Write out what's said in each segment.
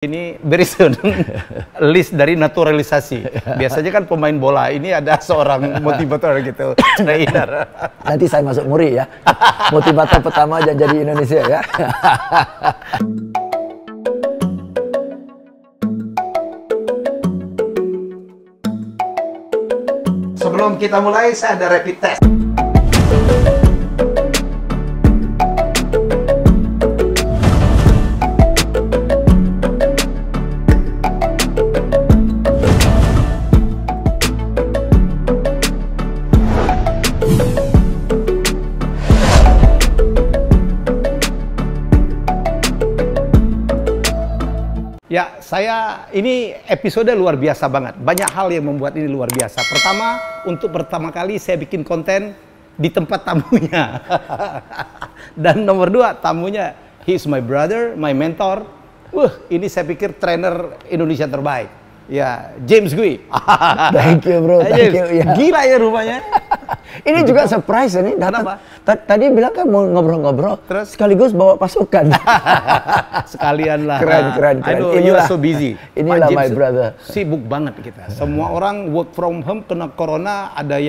Ini very soon list dari naturalisasi. Biasanya kan pemain bola ini ada seorang motivator gitu, trainer. Nanti saya masuk Muri ya. Motivator pertama jadi Indonesia ya. Sebelum kita mulai, saya ada rapid test. Ya, ini episode luar biasa banget. Banyak hal yang membuat ini luar biasa. Pertama, untuk pertama kali saya bikin konten di tempat tamunya. Dan nomor dua, tamunya, he's my brother, my mentor. Ini saya pikir trainer Indonesia terbaik. Ya, James Gui. Thank you bro, thank you. Ya. Gila ya rumahnya. Ini juga surprise ini. Kenapa? Tadi bilang kan mau ngobrol-ngobrol, terus sekaligus bawa pasukan. Sekalian lah. Keren. I know you are so busy. Inilah my brother. Sibuk banget kita. Semua orang work from home kena corona, ada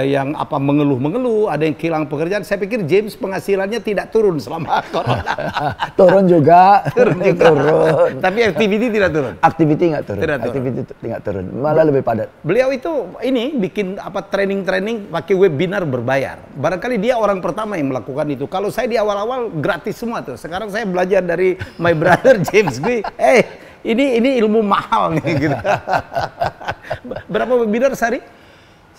yang apa mengeluh-mengeluh, ada yang kehilangan pekerjaan. Saya pikir James penghasilannya tidak turun selama corona. Turun juga. Turun. Tapi activity tidak turun. Activity nggak turun. Activity nggak turun. Malah lebih padat. Beliau itu ini bikin apa training pakai webinar berbayar. Barangkali dia orang pertama yang melakukan itu. Kalau saya di awal-awal gratis semua tuh. Sekarang saya belajar dari my brother James Gui. Ini ilmu mahal nih gitu. Berapa webinar sehari?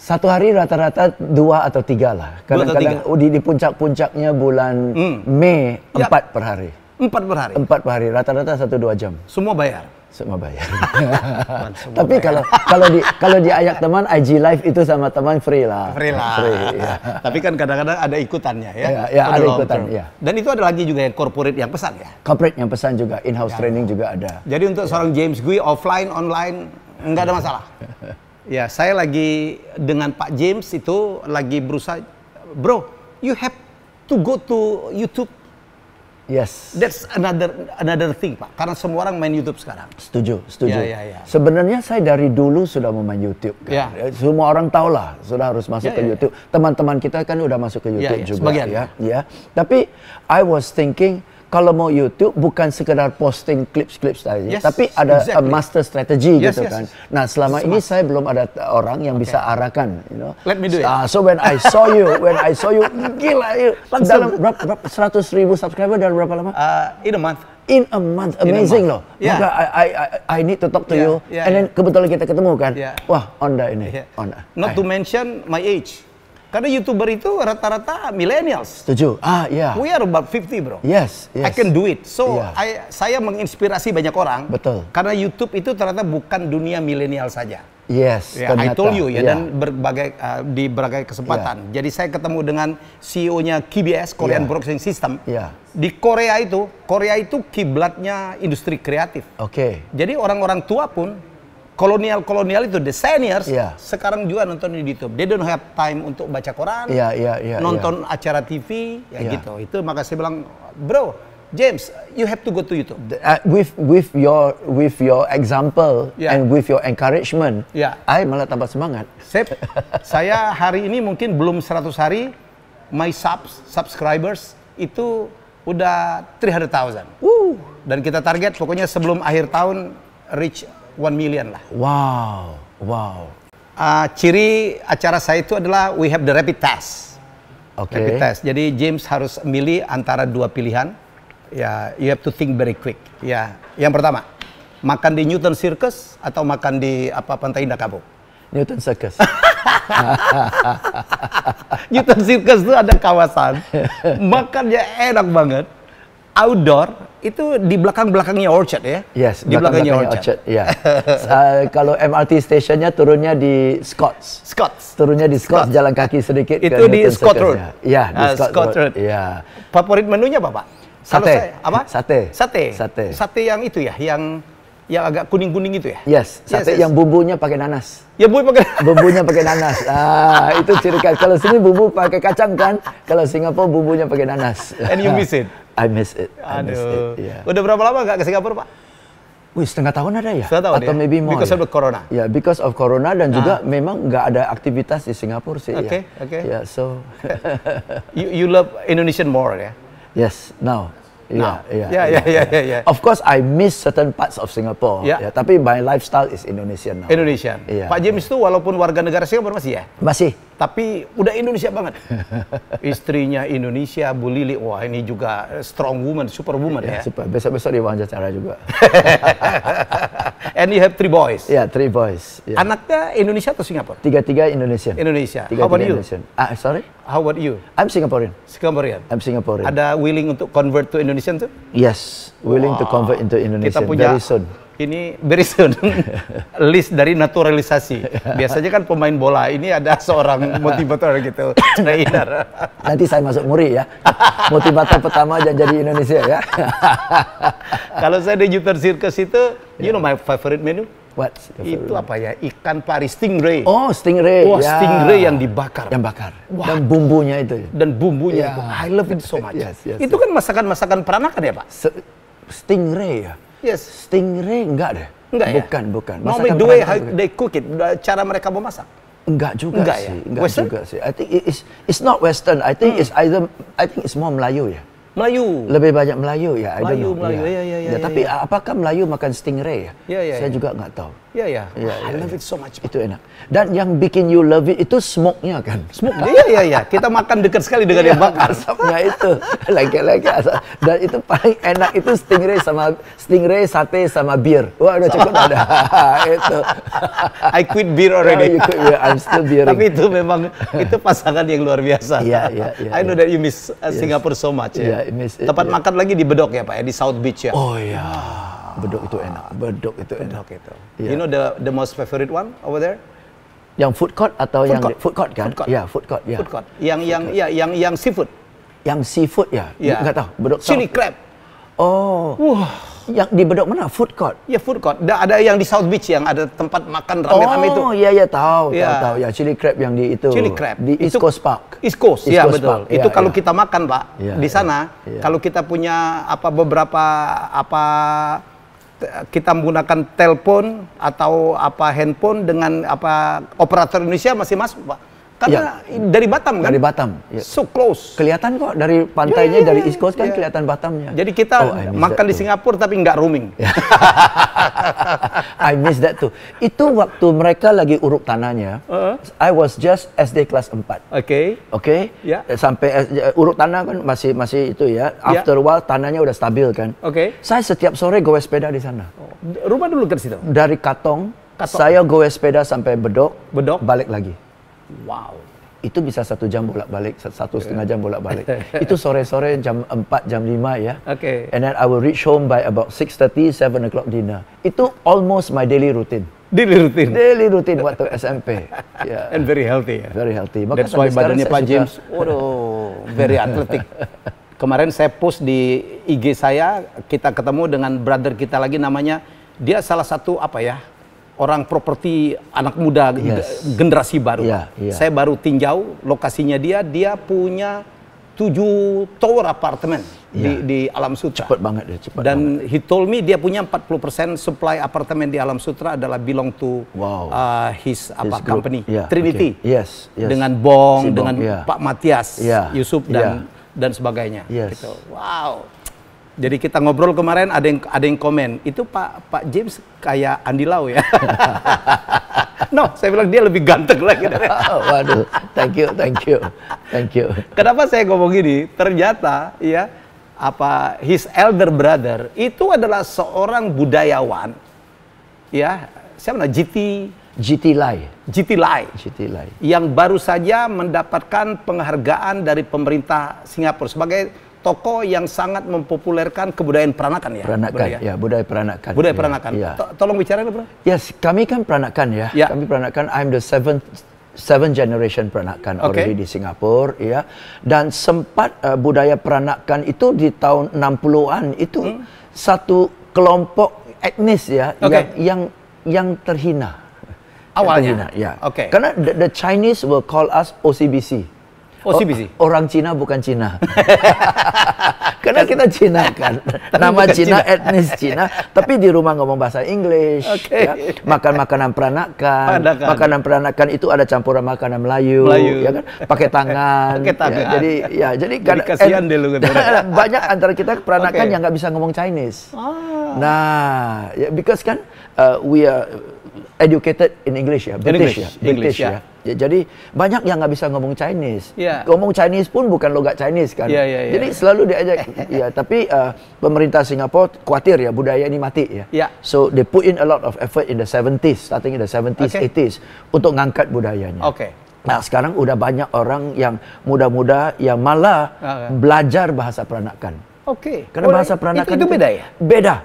Satu hari rata-rata 2 atau 3 lah. Kadang-kadang di puncak-puncaknya bulan Mei 4 per hari. 4 per hari? 4 per hari, rata-rata 1-2 jam. Semua bayar? Semua bayar. Tapi kalau diajak teman, IG Live itu sama teman free lah. Free lah. Ya. Tapi kan kadang-kadang ada ikutannya ya? Ya ada ikutan. Ya. Dan itu ada lagi juga yang corporate yang pesan ya? Corporate yang pesan juga, in-house training juga ada. Jadi untuk seorang James Gui, offline, online, nggak ada masalah? Ya, saya lagi dengan Pak James itu lagi berusaha, bro, you have to go to YouTube. Yes. That's another thing, Pak. Karena semua orang main YouTube sekarang. Setuju. Ya. Sebenarnya saya dari dulu sudah mau main YouTube. Kan? Ya. Semua orang tahu lah, sudah harus masuk ke YouTube. Teman-teman kita kan udah masuk ke YouTube juga. Sebagian. Ya. Tapi I was thinking, kalau mau YouTube bukan sekedar posting clips saja, tapi ada a master strategy gitu kan. Nah, selama ini saya belum ada orang yang bisa arahkan, you know. Let me do it. So when I saw you, gila, dalam berapa 100,000 subscriber dalam berapa lama? In a month. In a month, amazing loh. Yeah. Maka I need to talk to you, and then kebetulan kita ketemu kan. Wah, Onda ini. Onda. Not to mention my age. Karena YouTuber itu rata-rata millennials. Setuju. Yeah. We are about 50, bro. Yes. I can do it. So, saya menginspirasi banyak orang. Betul. Karena YouTube itu ternyata bukan dunia milenial saja. Yes. I told you ya, dan di berbagai kesempatan. Jadi saya ketemu dengan CEO-nya KBS, Korean Broadcasting System. Di Korea itu kiblatnya industri kreatif. Oke. Jadi orang-orang tua pun kolonial itu, the seniors, sekarang juga nonton di YouTube. They don't have time untuk baca koran, nonton acara TV, gitu. Itu maka saya bilang, bro, James, you have to go to YouTube. With your example and with your encouragement, I malah tambah semangat. Saya hari ini mungkin belum 100 hari, my subscribers itu udah 300,000. Dan kita target pokoknya sebelum akhir tahun reach 1 million lah. Wow. Ciri acara saya itu adalah we have the rapid test. Rapid test. Jadi James harus milih antara 2 pilihan. Ya, you have to think very quick. Ya, yang pertama, makan di Newton Circus atau makan di Pantai Indah Kapuk? Newton Circus. Newton Circus itu ada kawasan, makannya enak banget. Outdoor itu di belakangnya Orchard ya? Yes, di belakangnya Orchard. Ya. Kalau MRT stationnya turunnya di Scotts. Turunnya di Scotts, jalan kaki sedikit. Itu di Scott Road. Ya, di Scott Road. Ya. Favorit menunya apa, Pak? Sate. Sate yang itu ya, yang agak kuning-kuning itu ya? Yes, sate yang bumbunya pakai nanas. Ya, bumbunya pakai nanas. Itu ciri khas. Kalau sini bumbu pakai kacang kan, kalau Singapura bumbunya pakai nanas. And you miss it? I miss it. Aduh. Udah berapa lama nggak ke Singapura, Pak? Wih, setengah tahun ada ya? Setengah tahun atau ya? maybe more. Because of the corona. Ya, because of corona dan juga memang nggak ada aktivitas di Singapura sih. Okay. Ya, so. you love Indonesian more ya? Yes, now. Now. Yeah. Of course, I miss certain parts of Singapore. Yeah. Tapi my lifestyle is Indonesian now. Indonesian. Yeah. Pak James itu walaupun warga negara Singapura masih ya? Masih. Tapi udah Indonesia banget. Istrinya Indonesia, Bu Lili. Wah, ini juga strong woman, super woman ya. Super. Besok-besok dia wawancara juga. And you have 3 boys. Ya, 3 boys. Yeah. Anaknya Indonesia atau Singapura? 3 Indonesian. Indonesia. How about you? Sorry? How about you? I'm Singaporean. Singaporean. I'm Singaporean. Ada willing untuk convert to Indonesian tuh? Yes, willing to convert into Indonesian. Kita punya very soon. Ini very soon. List dari naturalisasi. Biasanya kan pemain bola ini ada seorang motivator gitu, trainer. Nanti saya masuk Muri ya. Motivator pertama jadi Indonesia ya. Kalau saya di Jupiter Circus itu, you know my favorite menu? What? Itu apa ya? Ikan pari stingray. Oh, stingray. Wah, stingray yang dibakar. Yang bakar. Wah. Dan bumbunya itu. Dan bumbunya itu. I love it so much. Yes, itu kan masakan-masakan peranakan ya, Pak? Stingray ya? Yes. Stingray enggak deh. Enggak ya? Bukan. Normally the way they cook it, cara mereka memasak. Enggak juga enggak sih. Ya? Enggak Western? juga sih. I think it's not Western. I think it's more Melayu ya. Melayu. Lebih banyak Melayu ya. Melayu. Tapi apakah Melayu makan stingray ya? Saya ya. juga nggak tahu. I love it so much. Itu enak. Dan yang bikin you love it itu smoke-nya kan? Smoke. Iya. Kita makan dekat sekali dengan yang bakar. Asapnya itu. Lagi asap. Dan itu paling enak itu stingray sate sama bir. Wah, udah cukup ada. Itu. I quit beer already. You quit beer. I'm still beering. Tapi itu memang itu pasangan yang luar biasa. Iya. I know that you miss Singapore so much ya. Tempat makan lagi di Bedok ya, Pak ya, di South Beach ya. Oh iya. Bedok itu enak. Bedok itu enak. You know the most favorite one over there? Yang food court atau food court kan? Iya, food court. Food court. Yang seafood. Yang seafood ya? Enggak tahu. Bedok chili crab. Oh. Wah. Yang di Bedok mana? Food court. Ya, food court. Ada yang di South Beach yang ada tempat makan rame-rame itu. Oh, iya tahu. Ya, chili crab yang di itu. Chili crab. Di East Coast Park. East Coast, ya betul. Park. Itu kalau kita makan, Pak, di sana, kalau kita punya beberapa kita menggunakan telepon atau handphone dengan operator Indonesia masih masuk, Pak. Karena dari Batam kan? Dari Batam. So close. Kelihatan kok dari pantainya dari East Coast kan kelihatan Batamnya. Jadi kita makan di Singapura tapi nggak roaming. I miss that too. Itu waktu mereka lagi uruk tanahnya. I was just SD kelas 4. Oke. Yeah. Sampai uruk tanah kan masih itu ya. After a while tanahnya udah stabil kan. Saya setiap sore goes sepeda di sana. Rumah dulu ke situ. Dari Katong. Saya goes sepeda sampai Bedok. Balik lagi. Wow. Itu bisa 1 jam bolak-balik, 1,5 jam bolak-balik. Itu sore-sore jam 4, jam 5 ya. And then I will reach home by about 6:30, 7 o'clock dinner. Itu almost my daily routine. Daily routine waktu SMP. And very healthy ya. Very healthy. That's why badannya Pak James, very athletic. Kemarin saya post di IG saya, kita ketemu dengan brother kita lagi namanya, dia salah satu orang properti anak muda generasi baru. Saya baru tinjau lokasinya dia punya 7 tower apartemen di Alam Sutra. Cepat banget dia, Dan he told me dia punya 40% supply apartemen di Alam Sutra adalah belong to his company Trinity. Yes. Dengan Bong, dengan Pak Matias, Yusuf dan sebagainya. Gitu. Wow. Jadi kita ngobrol kemarin ada yang komen, itu Pak James kayak Andi Lau ya. No, saya bilang dia lebih ganteng lagi dari. Waduh, thank you. Kenapa saya ngomong gini? Ternyata his elder brother itu adalah seorang budayawan. Siapa namanya? GT Lai. Yang baru saja mendapatkan penghargaan dari pemerintah Singapura sebagai tokoh yang sangat mempopulerkan kebudayaan peranakan ya. Budaya peranakan. Budaya peranakan. Tolong bicara Bro. Yes, kami kan peranakan ya. Kami peranakan. I'm the seventh generation peranakan already di Singapura ya. Dan sempat budaya peranakan itu di tahun 60-an itu satu kelompok etnis ya yang terhina. Awalnya. Karena the Chinese will call us OCBC. OCBC? Orang Cina bukan Cina. Karena kita Cina kan, nama Cina, etnis Cina, tapi di rumah ngomong bahasa English. Ya. Makan makanan peranakan. Makanan peranakan itu ada campuran makanan Melayu. Ya kan? Pakai tangan. Jadi kasihan deh lu. Banyak antara kita peranakan yang nggak bisa ngomong Chinese. Nah, because kan we are educated in English ya, British ya. Jadi banyak yang nggak bisa ngomong Chinese. Ngomong Chinese pun bukan logat Chinese kan. Jadi selalu diajak. Tapi pemerintah Singapura khawatir ya budaya ini mati ya. So they put in a lot of effort in the 70s, starting in the 70s, 80s untuk ngangkat budayanya. Nah sekarang udah banyak orang yang muda-muda yang malah belajar bahasa peranakan. Karena bahasa peranakan itu beda ya? Beda.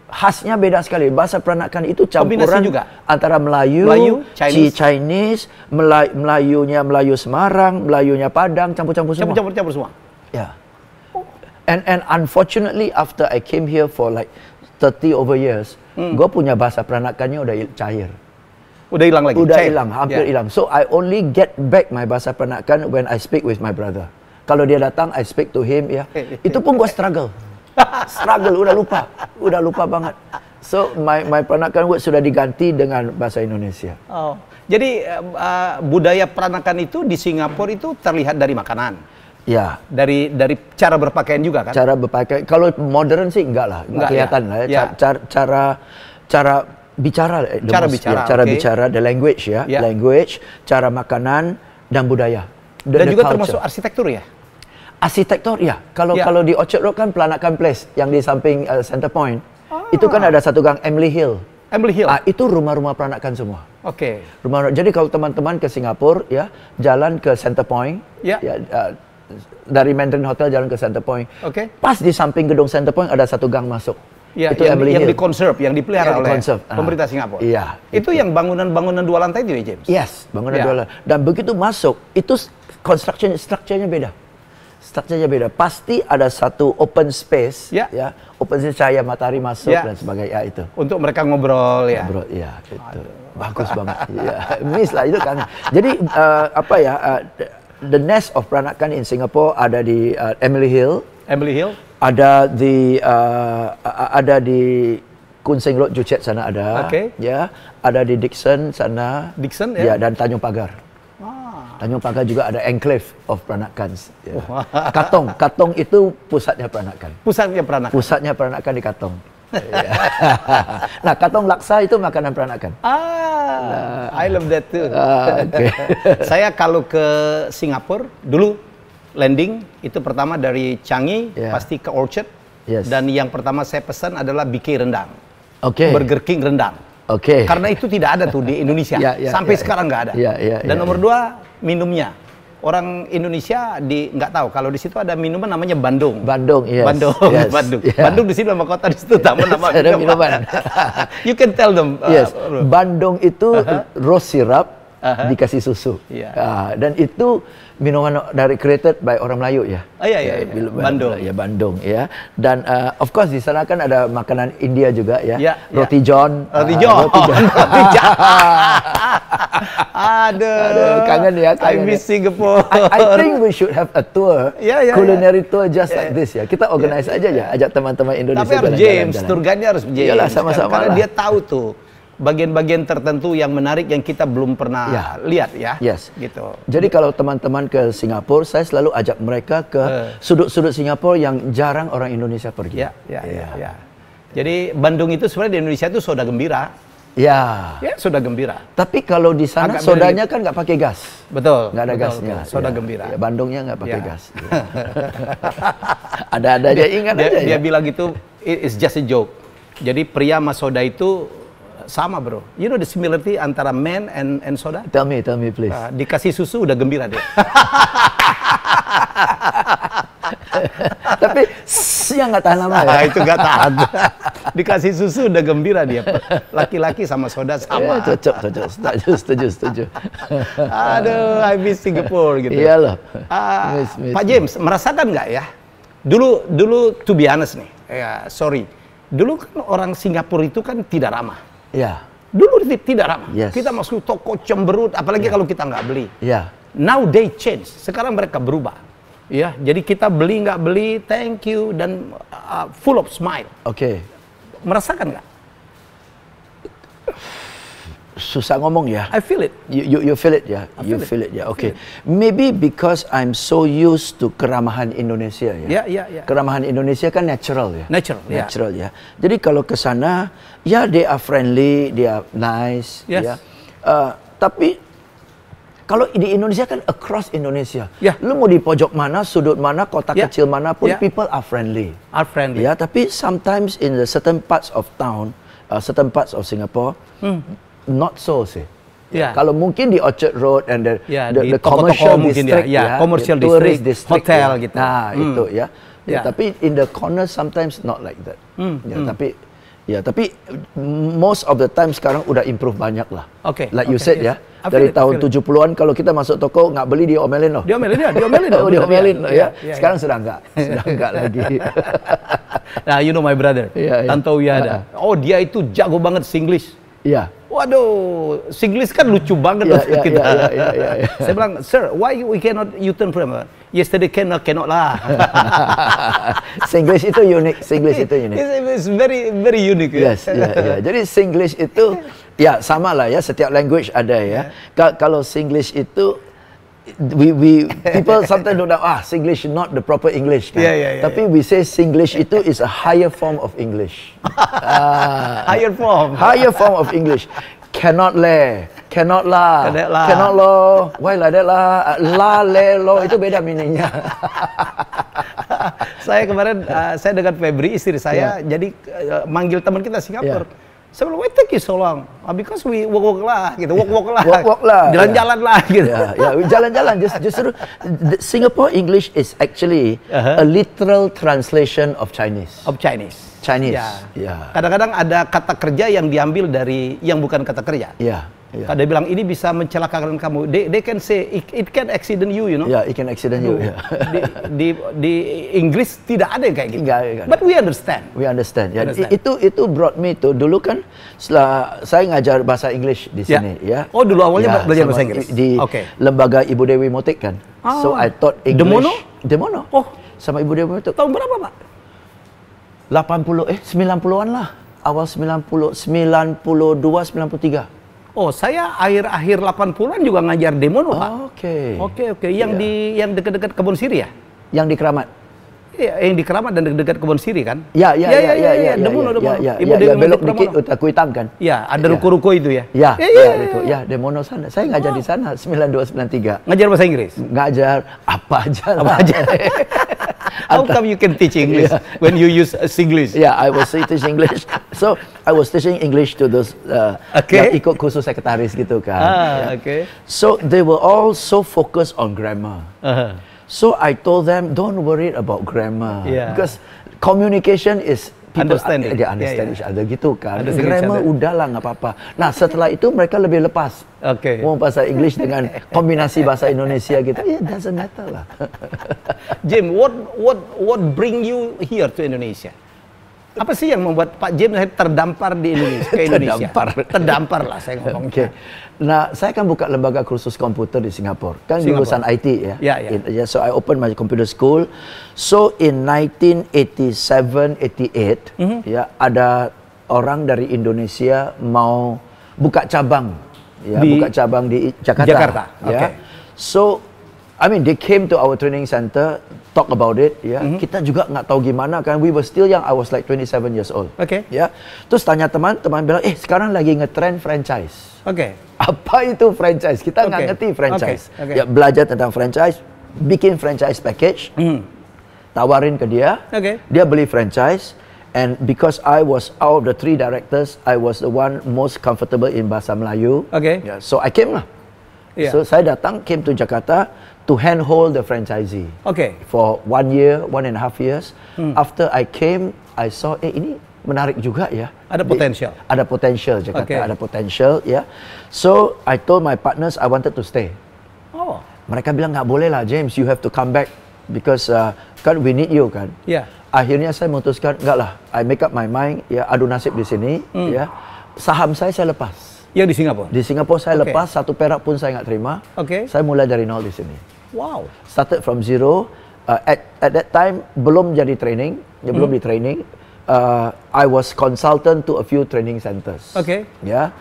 Khasnya beda sekali. Bahasa peranakan itu campuran antara Melayu, Chinese, Melayunya Melayu Semarang, Melayunya Padang, campur-campur semua. Campur-campur semua. Ya. And unfortunately after I came here for like 30 over years, gue punya bahasa peranakannya udah cair. Udah hilang lagi? Udah hilang, hampir hilang. So I only get back my bahasa peranakan when I speak with my brother. Kalau dia datang, I speak to him ya. Itu pun gue struggle. Udah lupa banget. So my peranakan word sudah diganti dengan bahasa Indonesia. Jadi budaya peranakan itu di Singapura itu terlihat dari makanan. Ya. Dari cara berpakaian juga kan? Cara berpakaian. Kalau modern sih enggak lah, enggak kelihatan lah. Cara bicara, cara bicara, the language ya, language, cara makanan dan budaya. Dan juga termasuk arsitektur ya? Arsitektur ya. Kalau di Orchard Road kan Peranakan Place yang di samping Center Point. Itu kan ada satu gang Emily Hill. Itu rumah-rumah peranakan semua. Jadi kalau teman-teman ke Singapura ya, jalan ke Center Point. Dari Mandarin Hotel jalan ke Center Point. Pas di samping gedung Center Point ada satu gang masuk. Itu yang dikonserv, yang dipelihara oleh pemerintah Singapura. Itu yang bangunan-bangunan 2 lantai itu ya, James? Yes, bangunan 2 lantai. Dan begitu masuk, itu strukturnya beda. Pasti ada satu open space, open space cahaya matahari masuk dan sebagainya itu. Untuk mereka ngobrol ya. Itu bagus banget. Miss lah itu kan. Jadi the nest of peranakan in Singapore ada di Emily Hill. Ada di Koon Seng Road, Joo Chiat sana ada. Ada di Dickson sana. Dan Tanjung Pagar. Tanjung Pagar juga ada enclave of peranakan. Katong itu pusatnya peranakan. Pusatnya peranakan di Katong. Nah, Katong laksa itu makanan peranakan. I love that too. Saya kalau ke Singapura dulu landing itu pertama dari Changi pasti ke Orchard. Dan yang pertama saya pesan adalah BK rendang. Burger King rendang. Karena itu tidak ada tuh di Indonesia. Sampai sekarang nggak ada. Dan nomor 2 minumnya. Orang Indonesia nggak tahu kalau di situ ada minuman namanya Bandung. Bandung. Bandung di sini nama kota, di situ nama minuman. You can tell them. Bandung itu rose syrup dikasih susu. Dan itu minuman created by orang Melayu ya. Bandung ya. Dan of course di sana kan ada makanan India juga ya. Roti John. Aduh, kangen ya. I miss Singapore. I think we should have a tour, culinary tour just like this ya. Kita organize aja ya, ajak teman-teman Indonesia. Tapi harus James, tour guide-nya harus James. Iyalah, sama-sama. Karena dia tahu tuh bagian-bagian tertentu yang menarik yang kita belum pernah lihat ya. Gitu. Jadi kalau teman-teman ke Singapura, saya selalu ajak mereka ke sudut-sudut Singapura yang jarang orang Indonesia pergi. Jadi Bandung itu sebenarnya di Indonesia itu soda gembira. Soda gembira. Tapi kalau di sana sodanya kan nggak pakai gas. Betul. Nggak ada gasnya. Soda gembira. Bandungnya nggak pakai gas. Ada aja, ingat aja. Dia bilang gitu, it's just a joke. Jadi pria sama soda itu sama bro. You know the similarity antara man and soda? Tell me please. Dikasih susu udah gembira dia. Tapi yang nggak tahan lama ya. Itu nggak tahan. Dikasih susu udah gembira dia. Laki-laki sama soda sama. Cocok. Setuju. Aduh, I miss Singapore gitu. Iya loh. Pak James, merasakan nggak ya? Dulu to be honest nih. Sorry. Dulu kan orang Singapura itu kan tidak ramah. Dulu tidak ramah. Kita masuk toko cemberut, apalagi kalau kita nggak beli. Now they change. Sekarang mereka berubah. Ya, jadi kita beli nggak beli, thank you dan full of smile. Oke. Merasakan nggak? Susah ngomong ya. I feel it. You feel it ya. You feel it ya. Oke. Maybe because I'm so used to keramahan Indonesia ya. Ya. Keramahan Indonesia kan natural ya. Natural ya. Jadi kalau ke sana, ya they are friendly, they are nice. Yes. Ya. Tapi kalau di Indonesia kan across Indonesia. Ya. Lu mau di pojok mana, sudut mana, kota kecil manapun, people are friendly. Ya, tapi sometimes in the certain parts of town, certain parts of Singapore, not so sih. Yeah. Kalau mungkin di Orchard Road and the toko-toko commercial mungkin district, commercial tourist district, hotel gitu. Nah, itu ya. Tapi in the corner sometimes not like that. Tapi most of the time sekarang udah improve banyak lah. Like you said ya. Dari tahun 70-an kalau kita masuk toko nggak beli diomelin loh. Diomelin loh ya. Sekarang sudah enggak lagi. Nah, you know my brother, Tanto Wiyada. Oh, dia itu jago banget Singlish. Iya. Waduh, Singlish kan lucu banget untuk kita. Saya bilang, sir, why we cannot U-turn from yesterday cannot lah. Singlish itu unik. It's very very unique. Yes, Jadi Singlish itu ya sama lah ya, setiap language ada ya. Kalau Singlish itu people sometimes don't know, Singlish is not the proper English kan. Tapi we say Singlish itu is a higher form of English. Higher form of English. Cannot lah, cannot lo, why like that lah, le lo itu beda meaningnya. Saya kemarin saya dengan Febri istri saya jadi manggil teman kita Singapura. Saya bilang, why take you so long? Because we walk lah, gitu. Walk lah. Jalan-jalan lah, gitu. Jalan-jalan. Justru Singapore English is actually a literal translation of Chinese. Kadang-kadang ada kata kerja yang diambil dari yang bukan kata kerja. Kalau dia bilang ini bisa mencelakakan kamu, they can say it can accident you, you know. It can accident you. Di Inggris tidak ada yang kayak gitu. But we understand. Itu brought me to dulu kan setelah saya ngajar bahasa Inggris di sini ya. Oh, dulu awalnya belajar bahasa Inggris di lembaga Ibu Dewi Motik kan. So I taught English. Demono. Oh, sama Ibu Dewi Motik. Tahun berapa, Pak? 90-an lah. Awal 92, 93. Oh, saya akhir 80-an juga ngajar Demono, Pak. Oke. Yang dekat-dekat Kebun Siri ya? Yang di Keramat. Iya, yang di Keramat dan dekat Kebun Siri kan? Iya. Demono. Ibu Dewi belok dikit Taku Hitam kan? Iya, ada ruko-ruko itu ya? Iya, Demono sana. Saya ngajar di sana 92, 93. Ngajar bahasa Inggris? Ngajar apa aja. How come you can teach English when you use Singlish? I was teaching English. So I was teaching English to those yang ikut kursus sekretaris gitu kan. So they were all so focused on grammar. So I told them, don't worry about grammar because communication is people understand each other gitu kan. Grammar udahlah nggak apa-apa. Nah setelah itu mereka lebih lepas. Mau bahasa English dengan kombinasi bahasa Indonesia gitu. It doesn't matter lah. Jim, what bring you here to Indonesia? Apa sih yang membuat Pak James terdampar di Indonesia? Terdampar lah saya ngomongnya. Nah, saya kan buka lembaga kursus komputer di Singapura. Kan lulusan IT ya. So I opened my computer school. So in 1987, 88 ya ada orang dari Indonesia mau buka cabang di Jakarta. So I mean, they came to our training center, talk about it, Kita juga nggak tahu gimana kan. We were still young. I was like 27 years old. Terus tanya teman bilang, sekarang lagi ngetrend franchise. Apa itu franchise? Kita nggak ngerti franchise. Ya belajar tentang franchise, bikin franchise package, tawarin ke dia, dia beli franchise. And because I was out of the 3 directors, I was the one most comfortable in bahasa Melayu. So I came lah. So saya datang, came to Jakarta to handhold the franchisee. For 1 year, 1.5 years. After I came, I saw, ini menarik juga ya. Ada potensial. Ada potensial Jakarta, ada potensial ya. So I told my partners I wanted to stay. Mereka bilang nggak boleh lah James, you have to come back because kan we need you kan. Akhirnya saya memutuskan enggak lah, I make up my mind ya, adu nasib di sini ya. Saham saya lepas. Yang di Singapura? Di Singapura saya lepas, 1 perak pun saya nggak terima. Saya mulai dari nol di sini. Wow. Started from zero. At that time belum jadi training, belum di training. I was consultant to a few training centers. Okay. Yeah,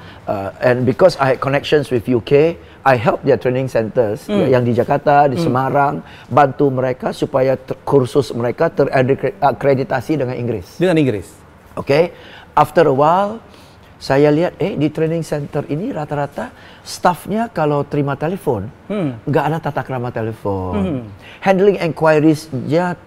and because I had connections with UK, I helped their training centers yang di Jakarta, di Semarang, bantu mereka supaya kursus mereka terakreditasi dengan Inggris. Dengan Inggris. Okay. After a while, saya lihat di training center ini rata-rata staffnya kalau terima telepon nggak ada tata krama telepon, handling enquiries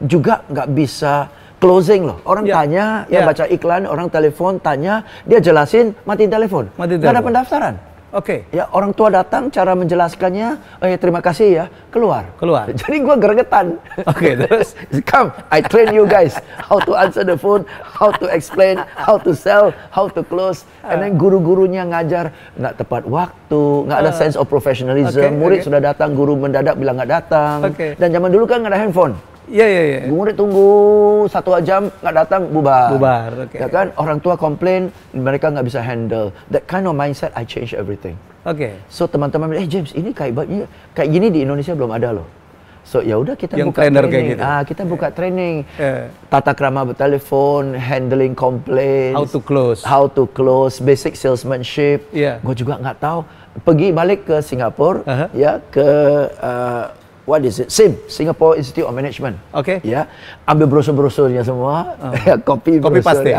juga nggak bisa closing loh. Orang tanya, baca iklan, orang telepon tanya, dia jelasin, matiin telepon. Nggak ada pendaftaran. Oke. Ya, orang tua datang, cara menjelaskannya, terima kasih ya, keluar. Jadi gua gregetan. Oke, terus come, I train you guys how to answer the phone, how to explain, how to sell, how to close. And then guru-gurunya ngajar nggak tepat waktu, nggak ada sense of professionalism. Murid sudah datang, guru mendadak bilang nggak datang. Dan zaman dulu kan nggak ada handphone. Iya. Murid tunggu 1 jam nggak datang, bubar. Ya kan, orang tua komplain, mereka nggak bisa handle. That kind of mindset, I change everything. So teman-teman bilang, James, ini kayak gini di Indonesia belum ada loh. So ya udah kita buka training. Gitu. Kita buka training. Tata krama bertelepon, handling complaints, how to close, basic salesmanship. Gue juga nggak tahu. Pergi balik ke Singapura, ke what is it? Singapore Institute of Management. Ya, ambil brosur-brosurnya semua, copy paste,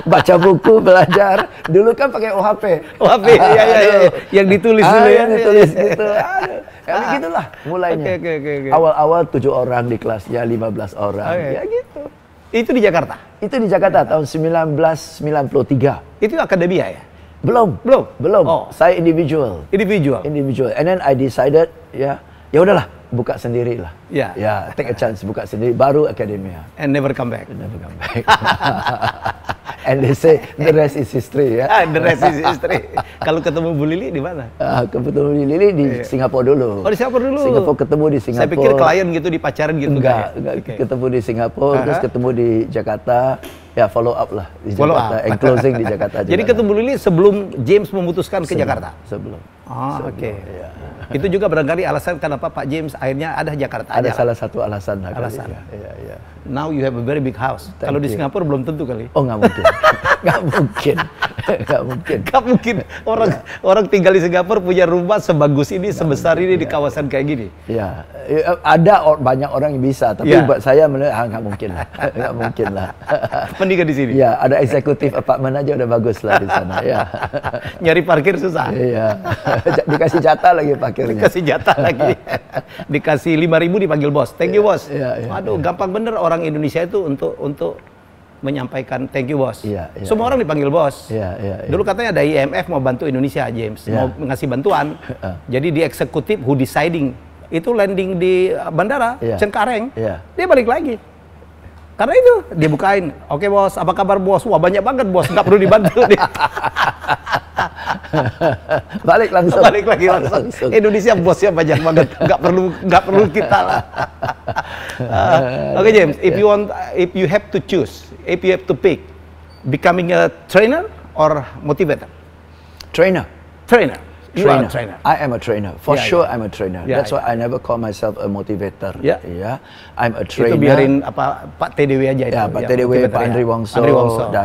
baca buku, belajar. Dulu kan pakai OHP. Iya. Yang ditulis dulu ya. Ditulis gitu. Begitulah mulainya. Awal-awal 7 orang di kelasnya, 15 orang. Ya gitu. Itu di Jakarta? Itu di Jakarta tahun 1993. Itu akademia ya? Belum. Saya individual. And then I decided, ya udahlah, buka sendiri lah. Take a chance, buka sendiri, baru akademia. And never come back. And they say the rest is history ya. The rest is history. Kalau ketemu Bu Lili di mana? Ketemu Bu Lili di Singapura dulu. Oh, di Singapura dulu. Ketemu di Singapura. Saya pikir klien gitu dipacarin gitu. Enggak. Ketemu di Singapura, terus ketemu di Jakarta. Ya, follow up lah di Jakarta, and closing di Jakarta. Jadi ketemu Bu Lili sebelum James memutuskan ke Jakarta? Sebelum. Oke. Itu juga barangkali alasan kenapa Pak James akhirnya ada Jakarta. Ada salah satu alasan. Iya. Now you have a very big house. Kalau di Singapura belum tentu kali. Oh, nggak mungkin. Nggak mungkin. Orang tinggal di Singapura punya rumah sebagus ini, sebesar ini di kawasan kayak gini. Ya, ada banyak orang yang bisa, tapi buat saya nggak mungkin lah. Nggak mungkin lah. Mendingan di sini. Ya, ada eksekutif apartemen aja udah bagus lah di sana. Ya. Nyari parkir susah. Iya. Dikasih jatah lagi parkirnya. Dikasih 5.000 dipanggil bos. Thank you bos. Aduh, gampang bener orang Indonesia itu untuk menyampaikan thank you bos. Semua orang dipanggil bos. Dulu katanya ada IMF mau bantu Indonesia, James, mau ngasih bantuan. Jadi di eksekutif who deciding itu landing di bandara Cengkareng, dia balik lagi. Karena itu dia bukain, oke bos, apa kabar bos? Wah banyak banget bos, nggak perlu dibantu dia. Balik lagi langsung. Indonesia bosnya banyak banget, nggak perlu kita lah. Oke James, if you have to choose, if you have to pick, becoming a trainer or motivator? Trainer. You are a trainer. I am a trainer. For sure, I'm a trainer. That's why I never call myself a motivator. I'm a trainer. Itu biarin Pak TDW aja itu. Pak TDW, Pak Andri Wongso.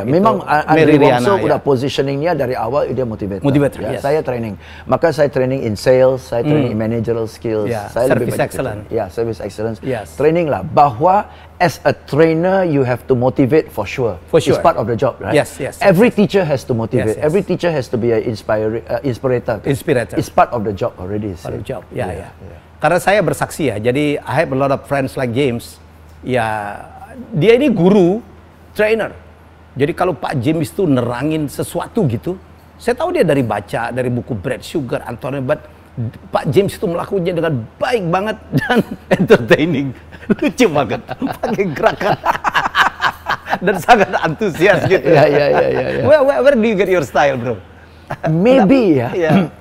Memang Andri Wongso udah positioningnya dari awal dia motivator. Saya training. Maka saya training in sales, saya training in managerial skills. Saya service excellence. Service excellence. Training lah. Bahwa as a trainer, you have to motivate for sure. It's part of the job, right? Every teacher has to motivate. Every teacher has to be an inspirator. It's part of the job already. Part of the job. Karena saya bersaksi ya. Jadi I have a lot of friends like James. Ya, dia ini guru, trainer. Jadi kalau Pak James itu nerangin sesuatu gitu, saya tahu dia dari baca, dari buku Brad Sugar, Anthony But Pak James itu melakukannya dengan baik banget dan entertaining. Lucu banget. Pakai gerakan. Dan sangat antusias gitu. Where do you get your style, bro? Maybe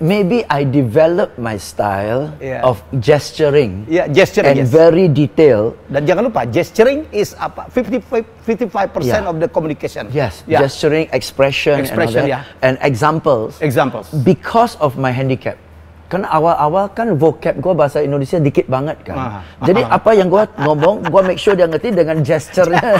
maybe I developed my style of gesturing. Gesturing and very detailed. Dan jangan lupa, gesturing is apa? 55% of the communication. Gesturing, expression and examples. Because of my handicap. Karena awal-awal kan vocab gue bahasa Indonesia dikit banget kan. Jadi apa yang gue ngomong, gue make sure dia ngerti dengan gesture-nya,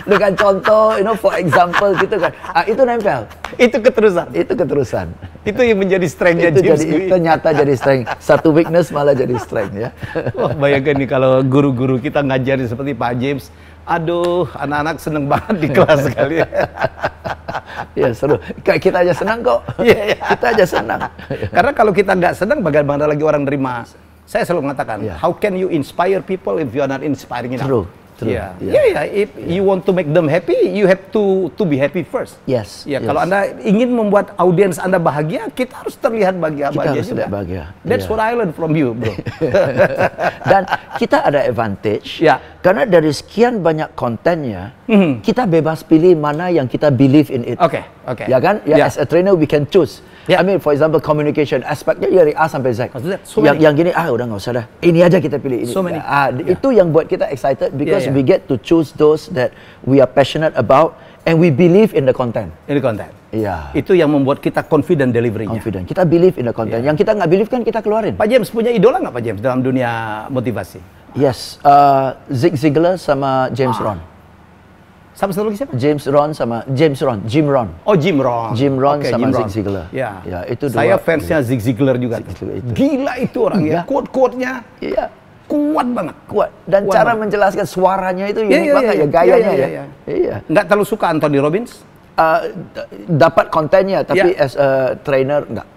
dengan contoh, for example gitu kan. Itu nempel. Itu keterusan. Itu keterusan. Itu yang menjadi strength-nya James. Ternyata jadi strength. Satu weakness malah jadi strength ya. Wah, bayangkan nih kalau guru-guru kita ngajarin seperti Pak James. Aduh, anak-anak seneng banget di kelas kali ya. Ya seru. Kita aja senang kok. Kita aja senang. Karena kalau kita nggak senang, bagaimana lagi orang nerima? Saya selalu mengatakan, how can you inspire people if you are not inspiring enough? True. If you want to make them happy, you have to be happy first. Yes. Ya, kalau Anda ingin membuat audiens Anda bahagia, kita harus terlihat bahagia juga. That's what I learned from you, bro. Dan kita ada advantage. Karena dari sekian banyak kontennya, kita bebas pilih mana yang kita believe in it. Oke. Ya kan? As a trainer we can choose. I mean, for example, communication aspeknya dari A sampai Z. Yang gini, udah nggak usah dah. Ini aja kita pilih. Ini. Itu yang buat kita excited because we get to choose those that we are passionate about and we believe in the content. In the content. Itu yang membuat kita confident delivery-nya. Confident. Kita believe in the content. Yang kita nggak believe kan kita keluarin. Pak James punya idola nggak Pak James dalam dunia motivasi? Yes. Zig Ziglar sama James Rohn. Sama satu lagi siapa? Jim Rohn. Oh, Jim Rohn. Jim Rohn sama Zig Ziglar. Ya, itu saya fansnya Zig Ziglar juga. Gila itu orang ya. Quote-quotenya. Kuat banget. Kuat. Dan cara menjelaskan suaranya itu unik banget ya, gayanya ya. Nggak terlalu suka Anthony Robbins? Dapat kontennya, tapi as a trainer enggak.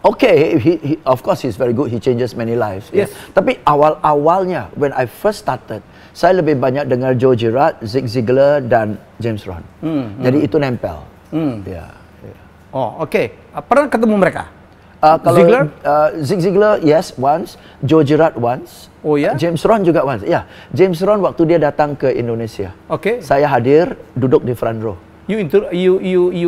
Okay, he of course he's very good. He changes many lives. Yes. Tapi awalnya, when I first started, saya lebih banyak dengar Joe Girard, Zig Ziglar dan James Rohn. Jadi itu nempel. Oh, oke. Pernah ketemu mereka? Kalau Ziglar? Zig Ziglar, yes, once. Joe Girard once. Oh ya? James Rohn juga once. Ya, James Rohn waktu dia datang ke Indonesia. Oke. Saya hadir, duduk di front row. You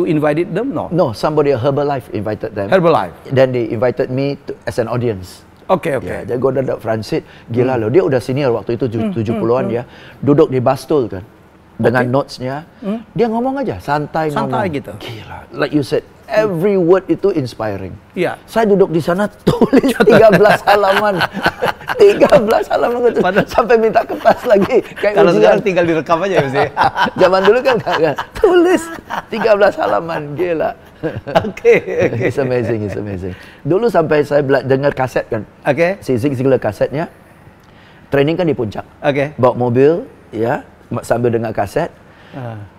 invited them? No, somebody Herbalife invited them. Herbalife. Then they invited me as an audience. Oke. Jadi gue duduk front seat, gila loh. Dia udah senior waktu itu 70-an ya. Duduk di bastul kan. Dengan notes-nya. Dia ngomong aja, santai ngomong. gitu. Gila. Like you said, every word itu inspiring. Iya. Saya duduk di sana tulis 13 halaman. 13 halaman gitu. Sampai minta kertas lagi. Kalau sekarang tinggal direkam aja ya sih. Zaman dulu kan tulis 13 halaman, gila. Oke. It's amazing. Dulu sampai saya dengar kaset kan. Si Zig Ziglar kasetnya. Training kan di puncak. Bawa mobil, ya, sambil dengar kaset.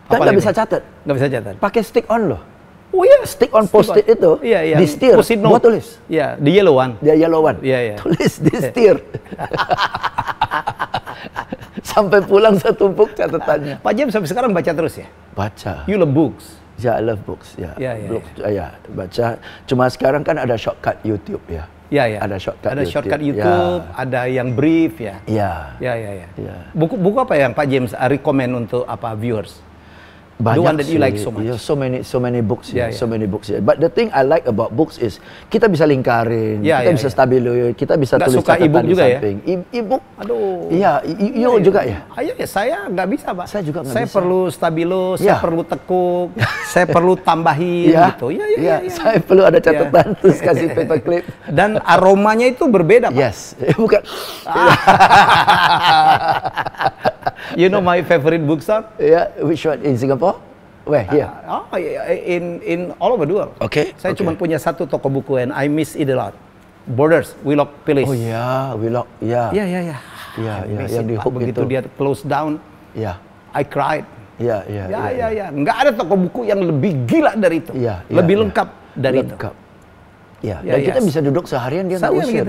Kan nggak bisa catat. Nggak bisa catat. Pakai stick on loh. Oh iya, stick on post-it itu. Iya. Di setir. Gua tulis. Iya, the yellow one. Iya. Tulis di setir. Sampai pulang setumpuk catatannya. Pak James sampai sekarang baca terus ya? Baca. You love books? Ya, I love books. Ya, baca. Cuma sekarang kan ada shortcut YouTube ya. Iya. Ada shortcut YouTube, ada yang brief ya. Iya. Buku apa yang Pak James recommend untuk viewers? Banyak the one that you like so much. So many books. So many books. But the thing I like about books is kita bisa lingkarin, kita bisa stabilo, kita bisa tulis catatan di samping. E-book. Aduh. Iya, you juga ya? Iya, saya nggak bisa, Pak. Saya juga nggak bisa. Saya perlu stabilo, saya perlu tekuk, saya perlu tambahin gitu. Iya. Saya perlu ada catatan terus kasih paperclip. Dan aromanya itu berbeda, Pak. Yes. Bukan. You know my favorite bookstore? Yeah, which one in Singapore? Where? Here? In all over the world. Okay. Saya cuma punya satu toko buku and I miss it a lot. Borders, Wheelock Place. Oh ya, Wheelock. Iya. Yang di Hook begitu dia close down. Iya. I cried. Iya. Nggak ada toko buku yang lebih gila dari itu. Lebih lengkap dari itu. Ya, dan kita bisa duduk seharian dia nggak usir.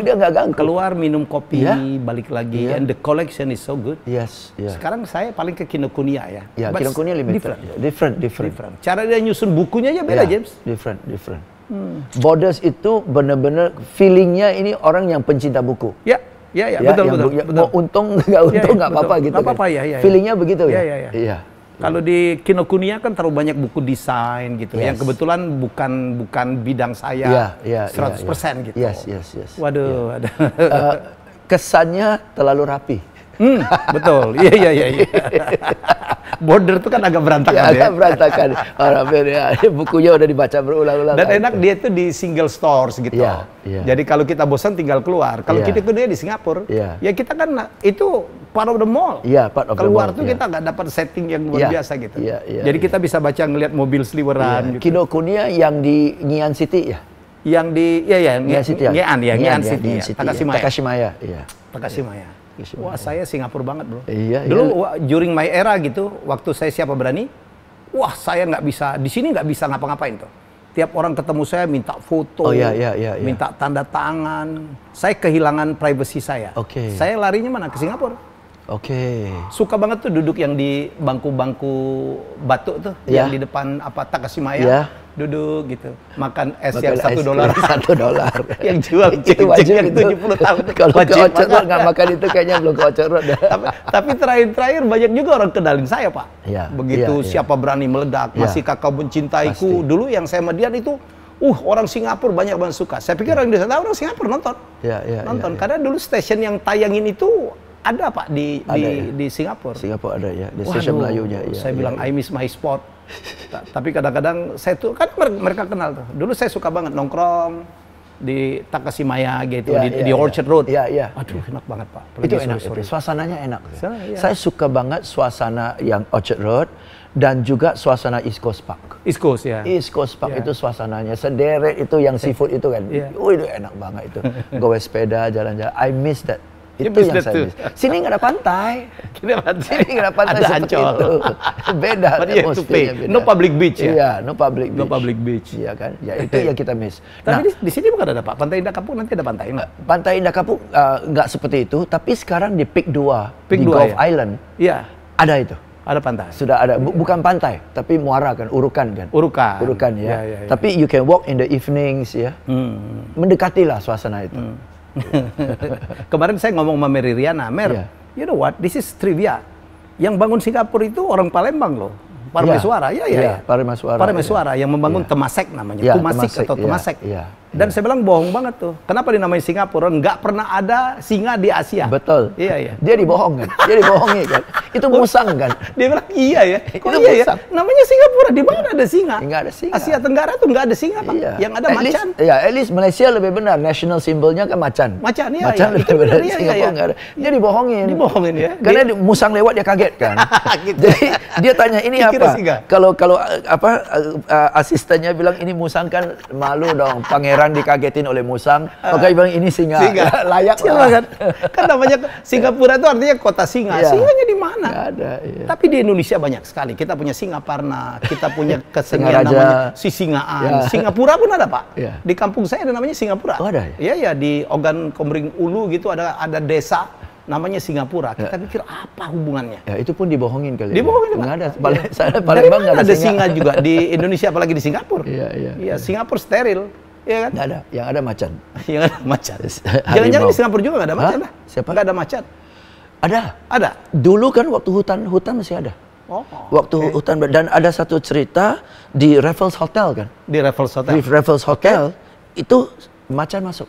Dia nggak ganggu. Keluar minum kopi, balik lagi, and the collection is so good. Yes. Sekarang saya paling ke Kinokuniya ya. Ya, Kinokuniya limited. Different. Cara dia nyusun bukunya aja beda, James. Different. Borders itu benar-benar feelingnya ini orang yang pencinta buku. Ya, betul. Mau untung nggak untung nggak apa-apa gitu. Nggak apa-apa ya. Feelingnya begitu ya. Iya. Kalau di Kinokuniya kan terlalu banyak buku desain gitu, yang kebetulan bukan bidang saya 100% gitu. Yes. Waduh. Kesannya terlalu rapi. Betul. Iya. border tuh kan agak berantakan ya. Agak berantakan. Orang bukunya udah dibaca berulang-ulang. Dan enak dia tuh di single stores gitu. Iya. Jadi kalau kita bosan tinggal keluar. Kalau kita kedua di Singapura, ya kita kan itu part of the mall. Iya, part of the mall. Keluar tuh kita nggak dapat setting yang luar biasa gitu. Jadi kita bisa baca ngelihat mobil seliweran. Gitu. Kinokuniya yang di Ngee Ann City ya. Yang di Ngee Ann City. Takashimaya. Takashimaya. Wah, saya Singapura banget, bro. Dulu during my era gitu, waktu saya Siapa Berani, wah saya nggak bisa, di sini nggak bisa ngapa-ngapain tuh. Tiap orang ketemu saya minta foto, minta tanda tangan. Saya kehilangan privacy saya. Saya larinya mana? Ke Singapura. Suka banget tuh duduk yang di bangku-bangku batu tuh, yang di depan Takashimaya. Duduk gitu, makan es yang $1. Yang jual cik-cik yang 70 tahun. Kalau ke Orchard Road nggak makan itu kayaknya belum ke Orchard Road. Tapi terakhir banyak juga orang kenalin saya, Pak. Begitu Siapa Berani meledak, Masih Kakau Mencintaiku. Dulu yang saya median itu, orang Singapura banyak banget suka. Saya pikir orang Indonesia tahu, orang Singapura nonton. Nonton. Karena dulu stasiun yang tayangin itu ada, Pak, di Singapura. Singapura ada ya, di stasiun Melayunya. Saya bilang I miss my spot. Tapi kadang-kadang saya tuh kan mereka kenal tuh. Dulu saya suka banget nongkrong di Takashimaya gitu, di Orchard Road. Aduh, enak banget, Pak. Itu enak, suasananya enak. Saya suka banget suasana yang Orchard Road dan juga suasana East Coast Park. East Coast East Coast Park itu suasananya sederet itu yang seafood itu kan. Itu enak banget itu. Gowe sepeda, jalan-jalan. I miss that. Itu yang saya miss. Sini nggak ada pantai. Sini nggak ada pantai ada seperti Ancol. itu. Beda. Beda. No public beach ya? Iya, no public beach. No public beach. Iya kan? Ya itu yang kita miss. Tapi di sini bukan ada, Pak? Pantai Indah Kapuk nanti ada pantai nggak? Pantai Indah Kapuk nggak seperti itu, tapi sekarang di Peak 2, di Gulf Island, ada itu. Ada pantai? Sudah ada. Bukan pantai, tapi muara kan, urukan kan? Urukan ya. Tapi you can walk in the evenings ya. Mendekatilah suasana itu. Kemarin saya ngomong sama Mary Riana, you know what, this is trivia. Yang bangun Singapura itu orang Palembang loh. Parameswara, Parameswara yang membangun Temasek namanya, Temasek atau Temasek. Dan saya bilang bohong banget tuh. Kenapa dinamai Singapura? Nggak pernah ada singa di Asia. Betul. Iya. Dia dibohong kan? Dia dibohongi kan? Itu musang kan? Dia bilang iya ya. Kok itu iya musang. ya? Namanya Singapura, di mana ada singa? Nggak ada singa. Asia Tenggara tuh nggak ada singa, Pak. Yang ada macan. At least Malaysia lebih benar. National symbolnya kan macan. Macan lebih benar. Singapura nggak ada. Dia dibohongin. Dibohongin ya. Karena musang lewat dia kaget kan. Jadi dia tanya ini apa? Kalau asistennya bilang ini musang kan malu dong. Pangeran dikagetin oleh musang, maka bilang ini singa. Layak banget. Kan namanya Singapura itu artinya kota singa. Singanya di mana? Nggak ada. Tapi di Indonesia banyak sekali. Kita punya Singaparna, kita punya kesenian namanya Sisingaan. Singapura pun ada, Pak. Di kampung saya ada namanya Singapura. Oh, ada ya? ya? Iya, di Ogan Komering Ulu gitu ada desa namanya Singapura. Kita pikir apa hubungannya? Ya itu pun dibohongin kali. Dibohongin, Pak. Nggak ada. Palembang nggak ada singa juga di Indonesia, apalagi di Singapura. Iya, Singapura steril. Iya kan? Nggak ada. Yang ada macan. Yang ada macan. Jangan-jangan di Singapura juga nggak ada macan lah? Siapa? Nggak ada macan. Ada. Dulu kan waktu hutan masih ada. Waktu hutan, dan ada satu cerita di Raffles Hotel kan? Di Raffles Hotel. Di Raffles Hotel itu macan masuk.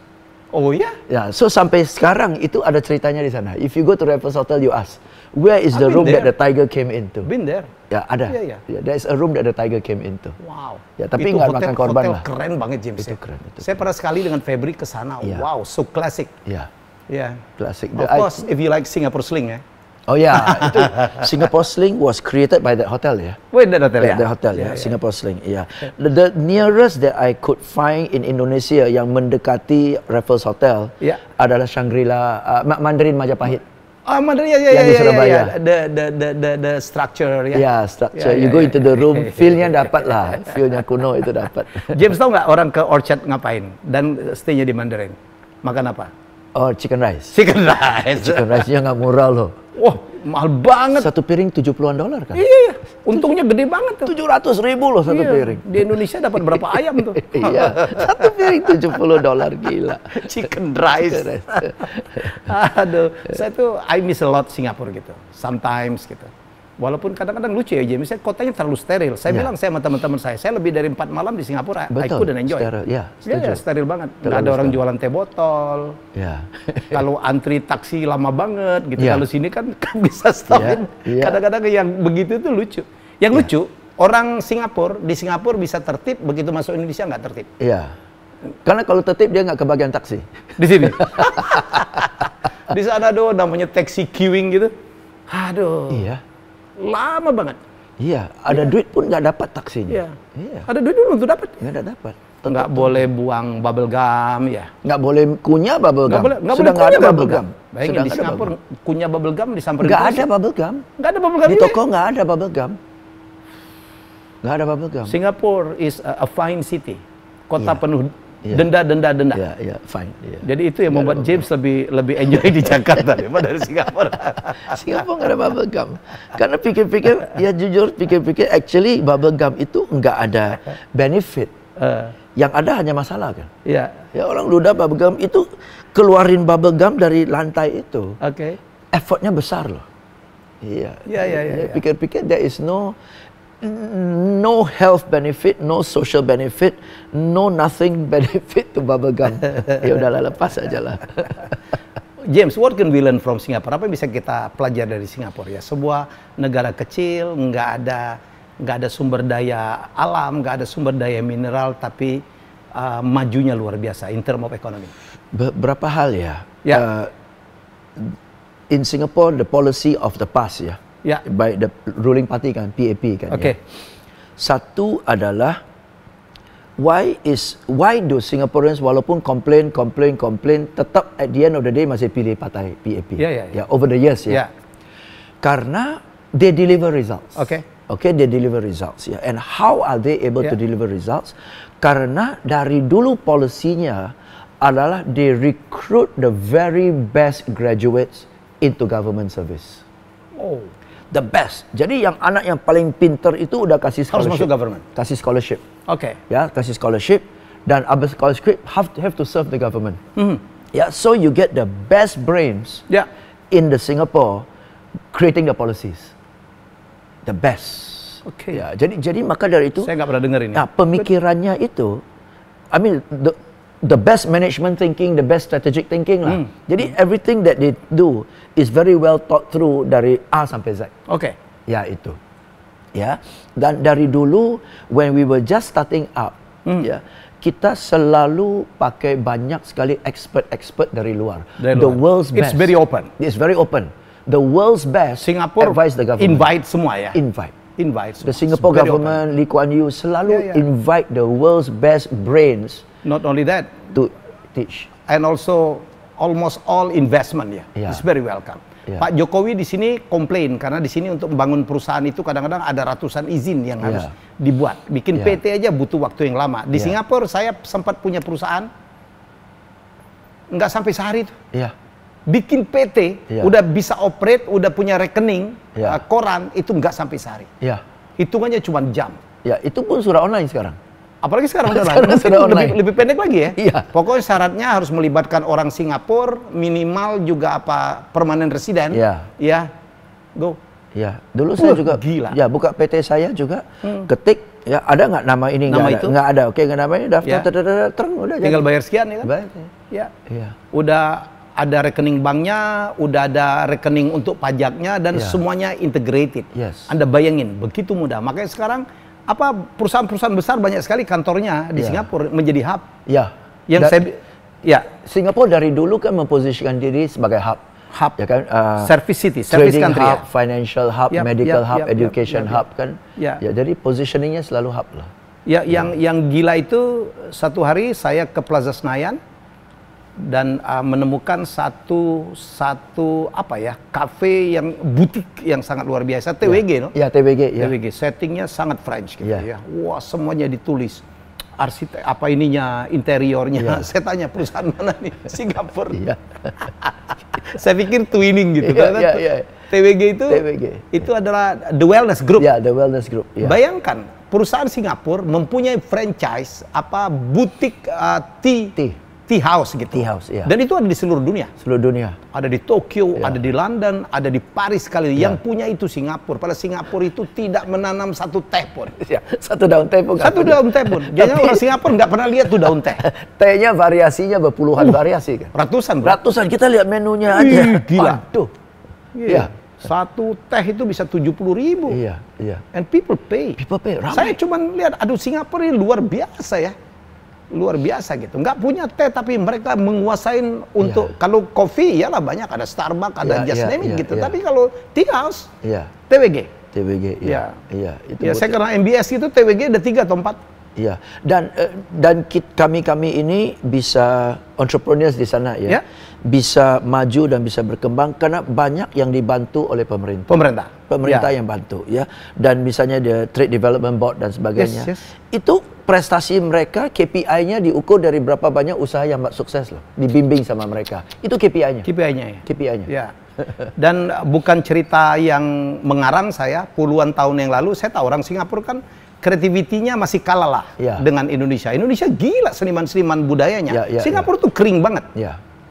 Oh iya? Ya, so sampai sekarang itu ada ceritanya di sana. If you go to Raffles Hotel, you ask, where is the room that the tiger came into? Been there. Ya, ada. Iya. There is a room that the tiger came into. Wow. Ya, tapi nggak makan korban lah. Keren banget, James. Itu keren. Saya pernah sekali dengan Febri ke sana. Wow, so classic. Iya. Classic. Of course, if you like Singapore Sling ya. Oh ya, itu Singapore Sling was created by that hotel ya. Wait, that hotel ya? The hotel ya, Singapore Sling. Yeah. The nearest that I could find in Indonesia yang mendekati Raffles Hotel adalah Shangri-La, Mandarin Majapahit. Mandarin yang di Surabaya. The structure ya. Yeah, structure. You go into the room, feel-nya dapat lah, feel-nya kuno itu dapat. James, tahu nggak orang ke Orchard ngapain dan stay-nya di Mandarin? Makan apa? Oh, chicken rice. Chicken rice. Chicken rice-nya nggak murah loh. Wah, mahal banget. Satu piring $70-an kan? Iya. Untungnya gede banget tuh. 700.000 loh satu piring. Di Indonesia dapat berapa ayam tuh? Iya. Satu piring $70, gila. Chicken rice. Aduh, saya tuh I miss a lot Singapura gitu. Sometimes gitu. Walaupun kadang-kadang lucu ya, misalnya kotanya terlalu steril. Saya bilang sama teman-teman saya lebih dari 4 malam di Singapura, I couldn't enjoy. Steril, ya, steril banget. Nggak ada orang jualan teh botol. Ya. Kalau antri taksi lama banget gitu. Kalau sini kan bisa stopin. Kadang-kadang yang begitu itu lucu. Yang lucu, orang Singapura di Singapura bisa tertib, begitu masuk Indonesia nggak tertib. Iya. Karena kalau tertib dia nggak kebagian taksi. Di sini. Di sana ada namanya taxi queuing gitu. Aduh. Iya. Lama banget. Iya, ada duit pun nggak dapat taksinya. Iya. Ada duit dulu untuk dapat. Nggak dapat. Nggak boleh buang bubble gum ya. Nggak boleh kunyah bubble gum. Nggak boleh kunyah bubble gum. Bayangin di Singapura kunyah bubble gum disamperin. Nggak ada bubble gum. Nggak ada bubble gum. Di toko nggak ada bubble gum. Nggak ada bubble gum. Singapura is a fine city. Kota penuh denda. Iya, fine. Yeah. Jadi itu yang membuat James lebih enjoy di Jakarta daripada di Singapura. Singapura nggak ada bubble gum. Karena pikir-pikir, ya jujur pikir-pikir, actually bubble gum itu nggak ada benefit. Yang ada hanya masalah kan. Iya. Ya orang ludah bubble gum itu keluarin bubble gum dari lantai itu. Oke. Effortnya besar loh. Iya. Iya. Pikir-pikir there is no health benefit, no social benefit, no nothing benefit to bubble gum. Ya udahlah, lepas aja lah. James, what can we learn from Singapore? Apa yang bisa kita pelajari dari Singapura ya? Sebuah negara kecil, nggak ada sumber daya alam, nggak ada sumber daya mineral, tapi majunya luar biasa in term of economy. Berapa hal ya? In Singapore, the policy of the past ya. By the ruling party kan, PAP kan. Okay. Satu adalah why do Singaporeans walaupun complain tetap at the end of the day masih pilih partai PAP. Over the years ya. Karena they deliver results. Okay, they deliver results ya. And how are they able to deliver results? Karena dari dulu polisinya adalah they recruit the very best graduates into government service. Oh. The best. Jadi yang anak yang paling pintar itu udah kasih scholarship. Harus masuk government. Kasih scholarship. Oke. Ya, kasih scholarship dan abis scholarship have to serve the government. Ya, so you get the best brains in the Singapore creating the policies. The best. Oke. Ya, jadi maka dari itu saya nggak pernah dengar ini. Nah, pemikirannya itu I mean the best management thinking, the best strategic thinking lah. Jadi everything that they do is very well thought through dari A sampai Z. Oke. Ya itu. Ya. Dan dari dulu when we were just starting up, ya, kita selalu pakai banyak sekali expert dari luar. The world's best. It's very open. It's very open. The world's best. Singapore advise the government. Invite semua ya. Invite. Semua. The Singapore government, Lee Kuan Yew selalu invite the world's best brains. Not only that, to teach. And also almost all investment is very welcome. Pak Jokowi di sini komplain karena di sini untuk membangun perusahaan itu kadang-kadang ada ratusan izin yang harus dibuat. Bikin PT aja butuh waktu yang lama. Di Singapura saya sempat punya perusahaan nggak sampai sehari itu. Bikin PT udah bisa operate, udah punya rekening, koran itu nggak sampai sehari. Hitungannya cuma jam. Ya, itu pun sudah online sekarang. Apalagi sekarang lebih pendek lagi ya. Pokoknya syaratnya harus melibatkan orang Singapura, minimal juga permanent resident. Ya, go. Ya, dulu saya juga gila. Ya, buka PT saya juga ketik ya, ada nggak nama ini nggak ada. Oke, nggak namanya daftar udah tinggal bayar sekian ya kan. Bayar. Udah ada rekening banknya, udah ada rekening untuk pajaknya dan semuanya integrated. Anda bayangin begitu mudah. Makanya sekarang perusahaan-perusahaan besar banyak sekali kantornya di Singapura menjadi hub. Singapura dari dulu kan memposisikan diri sebagai hub ya kan, service city, service country, hub, financial hub, medical hub, education hub kan. Ya, jadi positioningnya selalu hub lah. Yang gila itu satu hari saya ke Plaza Senayan dan menemukan satu kafe yang butik yang sangat luar biasa, TWG, no? Ya, TWG. TWG, settingnya sangat French gitu ya. Wah, semuanya ditulis, arsitek interiornya. Saya tanya perusahaan mana nih? Singapura. Saya pikir twinning gitu. TWG itu adalah The Wellness Group. Ya, The Wellness Group. Bayangkan perusahaan Singapura mempunyai franchise butik tea. tea house gitu. Tea house, ya. Dan itu ada di seluruh dunia. Seluruh dunia. Ada di Tokyo, ada di London, ada di Paris sekali. Yang punya itu Singapura. Padahal Singapura itu tidak menanam satu teh pun. Ya, satu daun teh pun. Satu daun teh pun. Jadi orang Singapura nggak pernah lihat tuh daun teh. Tehnya variasinya berpuluhan variasi kan. Ratusan, bro. Ratusan, kita lihat menunya aja. Gila. Aduh. Iya. Satu teh itu bisa 70.000. Iya, iya. And people pay. People pay, ramai. Saya cuma lihat, aduh Singapura ini luar biasa ya. Luar biasa gitu. Nggak punya teh tapi mereka menguasain untuk kalau kopi iyalah banyak, ada Starbucks, ada just name it gitu. Tapi kalau tea house, TWG. TWG, iya. Iya, itu. Ya, saya karena MBS itu TWG ada 3 atau 4. Iya. Dan kami ini bisa entrepreneurs di sana ya. Bisa maju dan bisa berkembang karena banyak yang dibantu oleh pemerintah. Pemerintah yang bantu ya. Dan misalnya the Trade Development Board dan sebagainya. Itu prestasi mereka, KPI-nya diukur dari berapa banyak usaha yang sukses loh. Dibimbing sama mereka. Itu KPI-nya. KPI-nya ya. KPI-nya. Ya. Dan bukan cerita yang mengarang saya, puluhan tahun yang lalu saya tahu orang Singapura kan kreativitinya masih kalah lah dengan Indonesia. Indonesia gila seniman-seniman budayanya. Singapura tuh kering banget.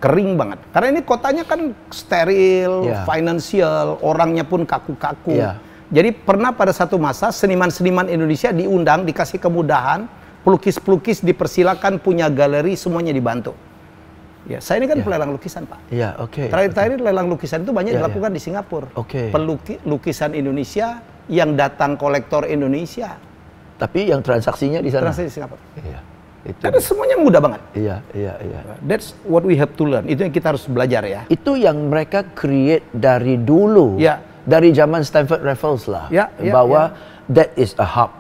Kering banget. Karena ini kotanya kan steril, financial, orangnya pun kaku-kaku. Jadi pernah pada satu masa seniman-seniman Indonesia diundang, dikasih kemudahan, pelukis-pelukis dipersilakan punya galeri, semuanya dibantu. Ya, saya ini kan pelelang lukisan, Pak. Iya, oke. Terakhir lelang lukisan itu banyak dilakukan di Singapura. Lukisan Indonesia yang datang kolektor Indonesia. Tapi yang transaksinya di sana. Transaksi di Singapura. Iya. Karena semuanya mudah banget. Iya. That's what we have to learn. Itu yang kita harus belajar ya. Itu yang mereka create dari dulu. Dari zaman Stanford Raffles lah. Bahwa that is a hub.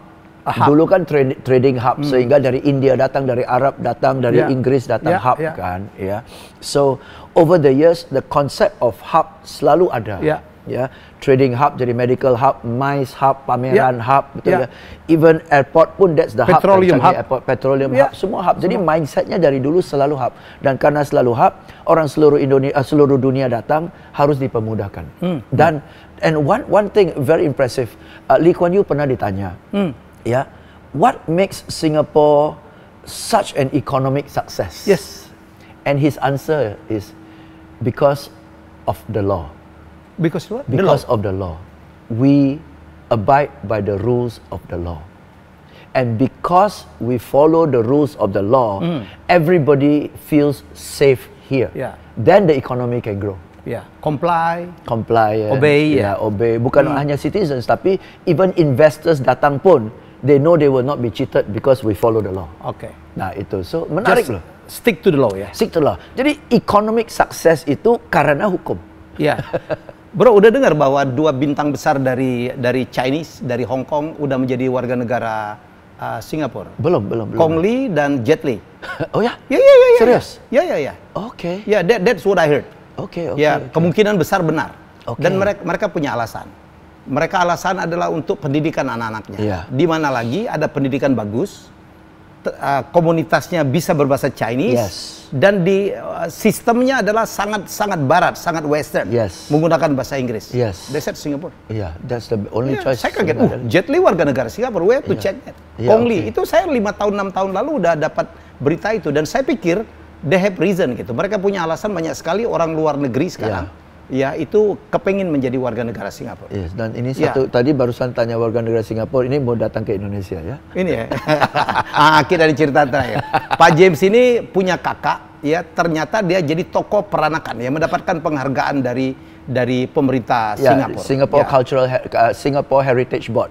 Dulu kan trading hub, sehingga dari India datang, dari Arab datang, dari Inggris datang hub kan. So over the years the concept of hub selalu ada. Trading hub jadi medical hub, MICE hub, pameran hub, betul ya. Even airport pun that's the petroleum hub. Airport, petroleum hub, semua hub. Jadi mindsetnya dari dulu selalu hub. Dan karena selalu hub, orang seluruh dunia datang harus dipermudahkan. Dan one thing very impressive, Lee Kuan Yew pernah ditanya, what makes Singapore such an economic success? And his answer is because of the law. Because what? Because of the law. We abide by the rules of the law. And because we follow the rules of the law, everybody feels safe here. Then the economy can grow. Comply, obey. Obey. Bukan hanya citizens, tapi even investors datang pun, they know they will not be cheated because we follow the law. Nah itu, so menarik loh. Stick to the law ya. Stick to the law. Jadi economic success itu karena hukum. Bro, udah dengar bahwa 2 bintang besar dari Chinese, dari Hong Kong, udah menjadi warga negara Singapura? Belum. Kong Lee dan Jet Li. Oh ya? Ya. Serius? Ya. Oke. Ya, that's what I heard. Oke. Kemungkinan besar benar. Dan mereka punya alasan. Mereka alasan adalah untuk pendidikan anak-anaknya. Di mana lagi ada pendidikan bagus, komunitasnya bisa berbahasa Chinese, dan di sistemnya adalah sangat barat, sangat western, menggunakan bahasa Inggris. They said Singapore. That's the only choice. Saya kaget, Jet Li warga negara Singapura, we have to check that. Kong Lee, itu saya 5 tahun 6 tahun lalu udah dapat berita itu, dan saya pikir they have reason gitu. Mereka punya alasan, banyak sekali orang luar negeri sekarang. Itu kepengin menjadi warga negara Singapura. Dan ini satu tadi barusan tanya warga negara Singapura ini mau datang ke Indonesia ya. Ini ya. Akhir dari cerita terakhir. Pak James ini punya kakak ya, ternyata dia jadi tokoh peranakan ya, mendapatkan penghargaan dari pemerintah Singapura. Singapore Heritage Board.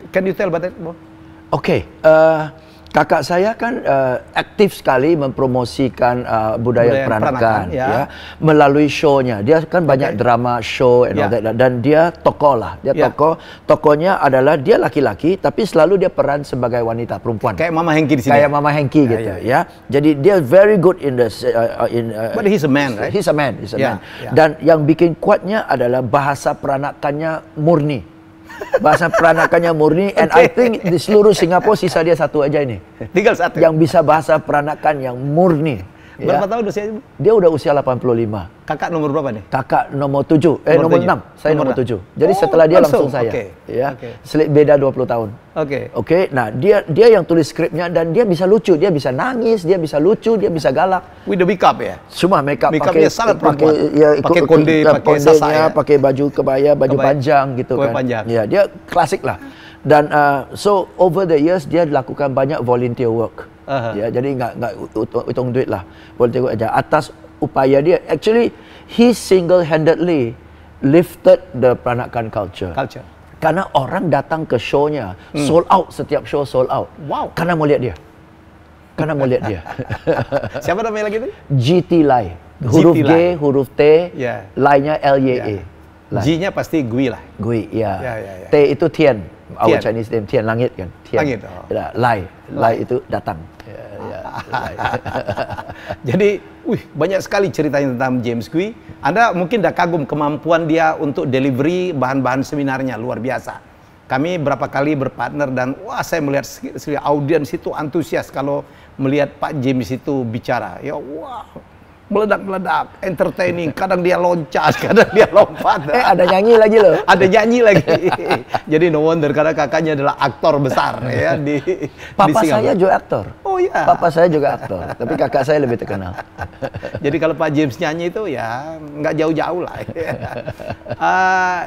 Can you tell about that, Bro? Kakak saya kan aktif sekali mempromosikan budaya peranakan ya, melalui show-nya. Dia kan banyak drama show and all that, dan dia tokoh lah. Dia tokohnya adalah dia laki-laki tapi selalu dia peran sebagai wanita perempuan. Kayak Mama Hengki di sini. Kayak Mama Hengki gitu ya. Jadi dia very good in the but he's a man, right? He's a man. Dan yang bikin kuatnya adalah bahasa peranakannya murni. Bahasa peranakannya murni, and I think di seluruh Singapura sisa dia satu aja ini. Tinggal satu. Yang bisa bahasa peranakan yang murni. Berapa tahun usianya? Dia udah usia 85. Kakak nomor berapa nih? Kakak nomor 7, nomor 6. Saya nomor 7. Jadi setelah dia langsung saya. Ya. Beda 20 tahun. Oke. Nah, dia yang tulis skripnya dan dia bisa lucu, dia bisa nangis, dia bisa lucu, dia bisa galak. With the makeup ya? Semua makeup pakai sangat perempuan. Pakai konde, pakai sasaya, pakai baju kebaya, baju panjang gitu kan. Panjang. Ya, dia klasik lah. Dan so over the years dia lakukan banyak volunteer work. Ya, jadi nggak hitung duit lah. Volunteer work aja atas upaya dia. Actually, he single-handedly lifted the peranakan culture. Karena orang datang ke show-nya, sold out, setiap show sold out. Wow. Karena mau lihat dia. Siapa namanya lagi itu? GT Lai. Huruf G, huruf T, Lai-nya L-Y-A. G-nya pasti Gui lah. Gui, ya. T itu Tian. Our Chinese name, Tian, langit kan. Tian. Langit. Lai itu datang. Jadi, banyak sekali ceritanya tentang James Gui. Anda mungkin dah kagum kemampuan dia untuk delivery bahan-bahan seminarnya, luar biasa. Kami berapa kali berpartner dan saya melihat audiens itu antusias kalau melihat Pak James itu bicara. Ya meledak-meledak, entertaining, kadang dia loncat, kadang dia lompat. Ada nyanyi lagi loh. Ada nyanyi lagi. Jadi no wonder karena kakaknya adalah aktor besar ya di Papa di saya juga aktor. Oh iya. Papa saya juga aktor, tapi kakak saya lebih terkenal. Jadi kalau Pak James nyanyi itu ya nggak jauh-jauh lah.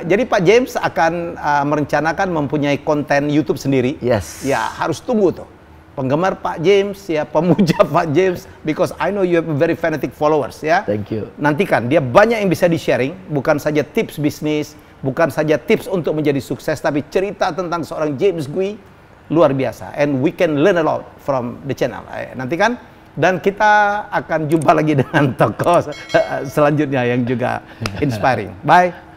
Jadi Pak James akan merencanakan mempunyai konten YouTube sendiri. Yes. Ya harus tunggu tuh. Penggemar Pak James, ya pemuja Pak James, because I know you have very fanatic followers, ya. Thank you. Nantikan, dia banyak yang bisa di-sharing, bukan saja tips bisnis, bukan saja tips untuk menjadi sukses, tapi cerita tentang seorang James Gui, luar biasa. And we can learn a lot from the channel. Nantikan, dan kita akan jumpa lagi dengan tokoh selanjutnya yang juga inspiring. Bye.